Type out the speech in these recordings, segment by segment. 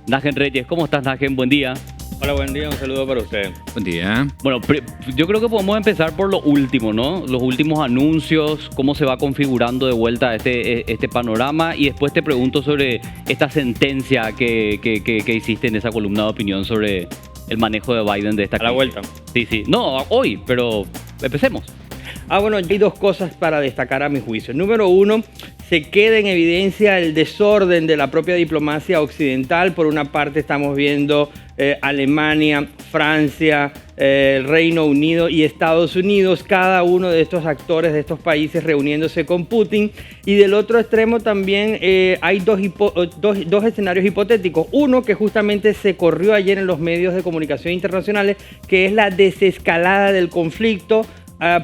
Nagen Reyes, ¿cómo estás, Nagen? Buen día. Hola, buen día, un saludo para usted. Buen día. Bueno, yo creo que podemos empezar por lo último, ¿no? Los últimos anuncios, cómo se va configurando de vuelta este panorama, y después te pregunto sobre esta sentencia que hiciste en esa columna de opinión sobre el manejo de Biden de esta A la crisis. vuelta. Sí. No, hoy, pero empecemos. Bueno, hay dos cosas para destacar a mi juicio. Número uno, se queda en evidencia el desorden de la propia diplomacia occidental. Por una parte estamos viendo Alemania, Francia, el Reino Unido y Estados Unidos, cada uno de estos actores de estos países reuniéndose con Putin. Y del otro extremo también hay dos escenarios hipotéticos. Uno que justamente se corrió ayer en los medios de comunicación internacionales, que es la desescalada del conflicto,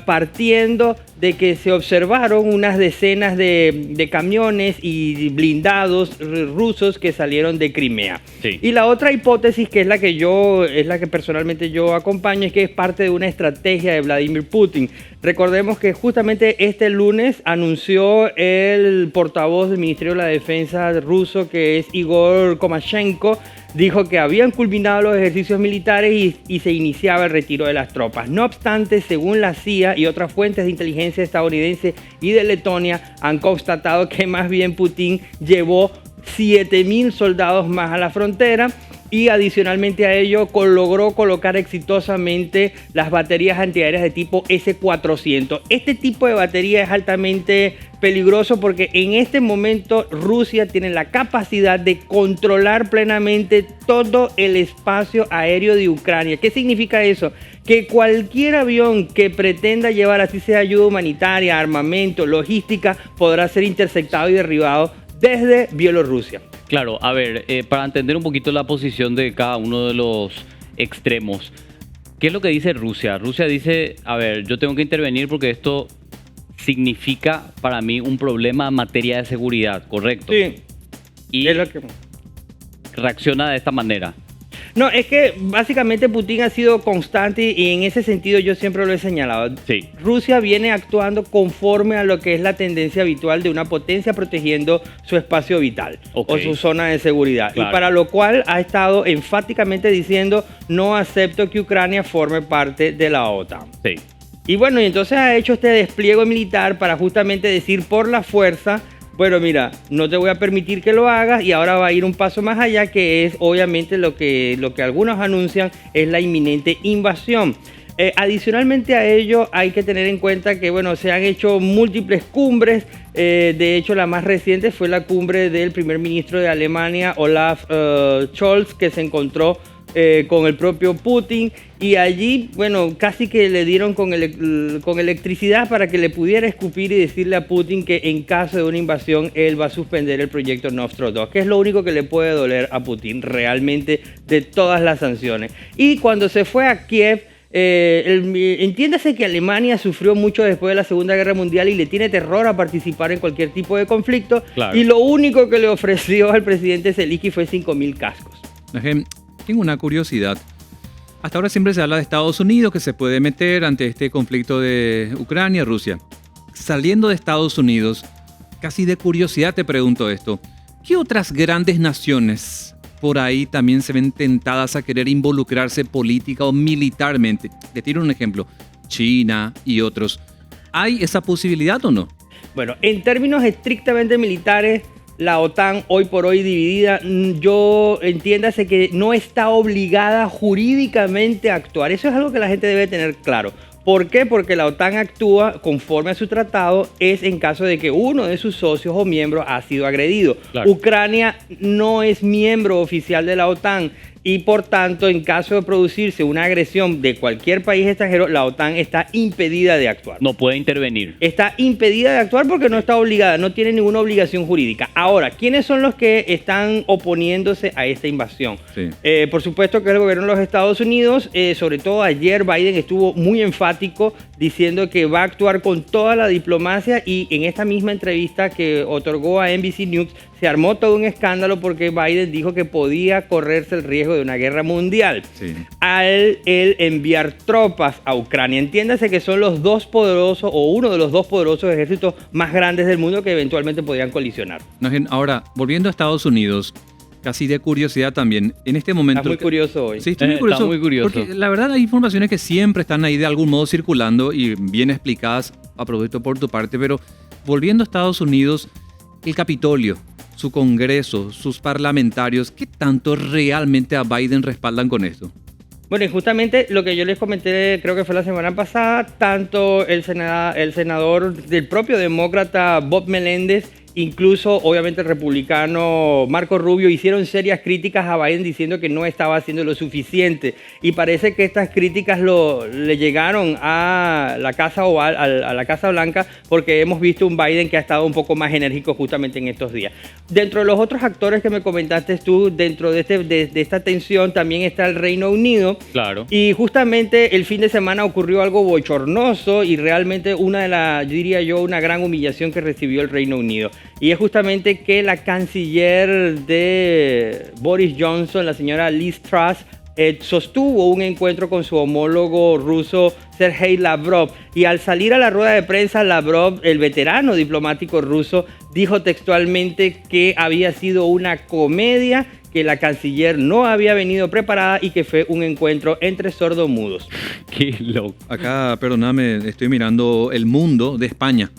partiendo de que se observaron unas decenas de camiones y blindados rusos que salieron de Crimea. Sí. Y la otra hipótesis, que es la que personalmente yo acompaño, es que es parte de una estrategia de Vladimir Putin. Recordemos que justamente este lunes anunció el portavoz del Ministerio de la Defensa ruso, que es Igor Komashenko, dijo que habían culminado los ejercicios militares y se iniciaba el retiro de las tropas. No obstante, según la CIA y otras fuentes de inteligencia estadounidense y de Letonia, han constatado que más bien Putin llevó 7.000 soldados más a la frontera, y adicionalmente a ello logró colocar exitosamente las baterías antiaéreas de tipo S-400. Este tipo de batería es altamente peligroso porque en este momento Rusia tiene la capacidad de controlar plenamente todo el espacio aéreo de Ucrania. ¿Qué significa eso? Que cualquier avión que pretenda llevar, así sea ayuda humanitaria, armamento, logística, podrá ser interceptado y derribado desde Bielorrusia. Claro, a ver, para entender un poquito la posición de cada uno de los extremos, ¿qué es lo que dice Rusia? Rusia dice, a ver, yo tengo que intervenir porque esto significa para mí un problema en materia de seguridad, ¿correcto? Sí, Y es lo que... reacciona de esta manera. No, es que básicamente Putin ha sido constante y en ese sentido yo siempre lo he señalado. Sí. Rusia viene actuando conforme a lo que es la tendencia habitual de una potencia protegiendo su espacio vital, Ok. o su zona de seguridad. Claro. Y para lo cual ha estado enfáticamente diciendo: no acepto que Ucrania forme parte de la OTAN. Sí. Y bueno, y entonces ha hecho este despliegue militar para justamente decir por la fuerza: bueno, mira, no te voy a permitir que lo hagas, y ahora va a ir un paso más allá, que es obviamente lo que algunos anuncian es la inminente invasión. Adicionalmente a ello, hay que tener en cuenta que, bueno, se han hecho múltiples cumbres. De hecho, la más reciente fue la cumbre del primer ministro de Alemania, Olaf Scholz, que se encontró con el propio Putin, y allí, bueno, casi que le dieron con electricidad para que le pudiera escupir y decirle a Putin que en caso de una invasión él va a suspender el proyecto Nord Stream 2, que es lo único que le puede doler a Putin realmente de todas las sanciones. Y cuando se fue a Kiev, entiéndase que Alemania sufrió mucho después de la Segunda Guerra Mundial y le tiene terror a participar en cualquier tipo de conflicto. Claro. Y lo único que le ofreció al presidente Zelensky fue 5.000 cascos. Tengo una curiosidad. Hasta ahora siempre se habla de Estados Unidos, que se puede meter ante este conflicto de Ucrania-Rusia. Saliendo de Estados Unidos, casi de curiosidad te pregunto esto: ¿qué otras grandes naciones por ahí también se ven tentadas a querer involucrarse política o militarmente? Te tiro un ejemplo: China y otros. ¿Hay esa posibilidad o no? Bueno, en términos estrictamente militares, la OTAN hoy por hoy dividida, yo entiéndase que no está obligada jurídicamente a actuar. Eso es algo que la gente debe tener claro. ¿Por qué? Porque la OTAN actúa conforme a su tratado, es en caso de que uno de sus socios o miembros ha sido agredido. Claro. Ucrania no es miembro oficial de la OTAN. Y por tanto, en caso de producirse una agresión de cualquier país extranjero, la OTAN está impedida de actuar. No puede intervenir. Está impedida de actuar porque no está obligada, no tiene ninguna obligación jurídica. Ahora, ¿quiénes son los que están oponiéndose a esta invasión? Sí. Por supuesto que es el gobierno de los Estados Unidos. Sobre todo ayer Biden estuvo muy enfático diciendo que va a actuar con toda la diplomacia, y en esta misma entrevista que otorgó a NBC News se armó todo un escándalo porque Biden dijo que podía correrse el riesgo de una guerra mundial Sí. al él enviar tropas a Ucrania. Entiéndase que son los dos poderosos, o uno de los dos poderosos ejércitos más grandes del mundo que eventualmente podrían colisionar. Ahora, volviendo a Estados Unidos, casi de curiosidad también. En este momento... Estás muy curioso hoy. Sí, estoy muy curioso. Está muy curioso. Porque la verdad hay informaciones que siempre están ahí de algún modo circulando y bien explicadas a propósito por tu parte, pero volviendo a Estados Unidos, el Capitolio, su Congreso, sus parlamentarios, ¿qué tanto realmente a Biden respaldan con esto? Bueno, y justamente lo que yo les comenté, creo que fue la semana pasada, tanto el senador del propio demócrata Bob Meléndez, incluso obviamente el republicano Marco Rubio, hicieron serias críticas a Biden diciendo que no estaba haciendo lo suficiente. Y parece que estas críticas le llegaron a la Casa Oval, a la Casa Blanca, porque hemos visto un Biden que ha estado un poco más enérgico justamente en estos días. Dentro de los otros actores que me comentaste tú, dentro de esta tensión también está el Reino Unido. Claro. Y justamente el fin de semana ocurrió algo bochornoso y realmente yo diría yo, una gran humillación que recibió el Reino Unido. Y es justamente que la canciller de Boris Johnson, la señora Liz Truss, sostuvo un encuentro con su homólogo ruso Sergei Lavrov, y al salir a la rueda de prensa, Lavrov, el veterano diplomático ruso, dijo textualmente que había sido una comedia, que la canciller no había venido preparada y que fue un encuentro entre sordomudos. Qué loco. Acá, perdóname, estoy mirando El Mundo de España.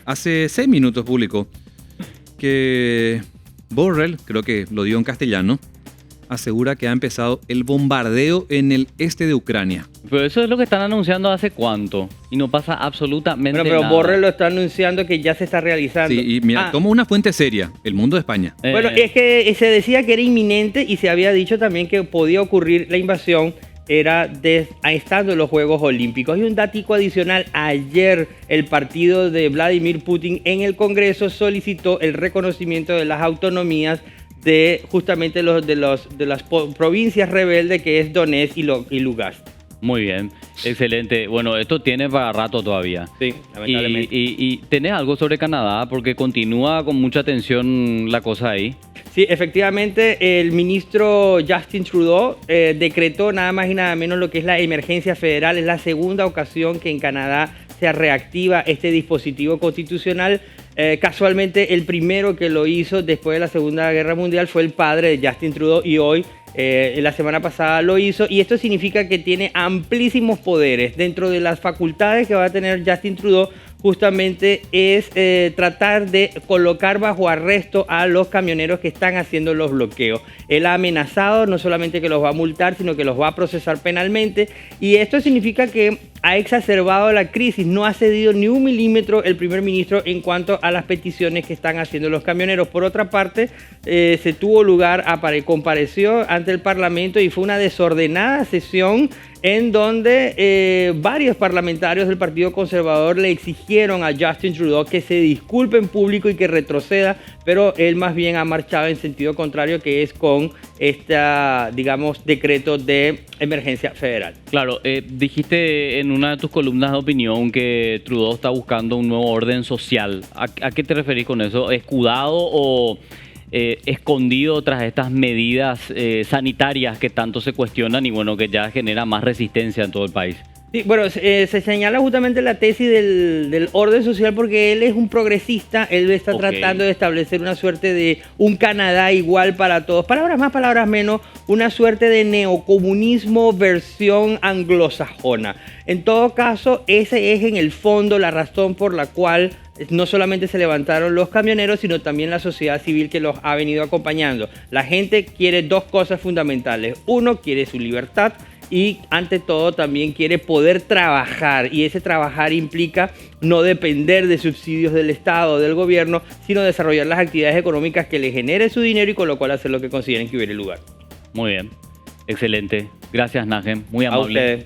Hace 6 minutos publicó que Borrell, creo que lo dio en castellano, asegura que ha empezado el bombardeo en el este de Ucrania. Pero eso es lo que están anunciando hace cuánto y no pasa absolutamente Pero nada. Borrell lo está anunciando que ya se está realizando. Sí, y mira, toma una fuente seria, El Mundo de España. Bueno, es que se decía que era inminente y se había dicho también que podía ocurrir la invasión estando en los Juegos Olímpicos. Y un datico adicional: ayer el partido de Vladimir Putin en el Congreso solicitó el reconocimiento de las autonomías de justamente de las provincias rebeldes, que es Donetsk y Lugansk. Muy bien, excelente. Bueno, esto tiene para rato todavía. Sí, lamentablemente. Y tenés algo sobre Canadá, porque continúa con mucha tensión la cosa ahí. Sí, efectivamente, el ministro Justin Trudeau decretó nada más y nada menos lo que es la emergencia federal. Es la segunda ocasión que en Canadá se reactiva este dispositivo constitucional. Casualmente, el primero que lo hizo después de la Segunda Guerra Mundial fue el padre de Justin Trudeau, y hoy, la semana pasada, lo hizo. Y esto significa que tiene amplísimos poderes. Dentro de las facultades que va a tener Justin Trudeau, justamente es tratar de colocar bajo arresto a los camioneros que están haciendo los bloqueos. Él ha amenazado no solamente que los va a multar, sino que los va a procesar penalmente. Y esto significa que ha exacerbado la crisis. No ha cedido ni un milímetro el primer ministro en cuanto a las peticiones que están haciendo los camioneros. Por otra parte, se tuvo lugar, compareció ante el Parlamento y fue una desordenada sesión en donde varios parlamentarios del Partido Conservador le exigieron a Justin Trudeau que se disculpe en público y que retroceda, pero él más bien ha marchado en sentido contrario, que es con decreto de emergencia federal. Claro, dijiste en una de tus columnas de opinión que Trudeau está buscando un nuevo orden social. ¿A qué te referís con eso? ¿Escudado o escondido tras estas medidas sanitarias que tanto se cuestionan y bueno, que ya genera más resistencia en todo el país? Sí, bueno, se señala justamente la tesis del orden social porque él es un progresista. Él está tratando de establecer una suerte de un Canadá igual para todos. Palabras más, palabras menos, una suerte de neocomunismo versión anglosajona. En todo caso, ese es en el fondo la razón por la cual no solamente se levantaron los camioneros, sino también la sociedad civil que los ha venido acompañando. La gente quiere dos cosas fundamentales. Uno, quiere su libertad. Y ante todo también quiere poder trabajar, y ese trabajar implica no depender de subsidios del Estado o del gobierno, sino desarrollar las actividades económicas que le generen su dinero y con lo cual hacer lo que consideren que hubiera lugar. Muy bien, excelente. Gracias, Najem, muy amable. A ustedes.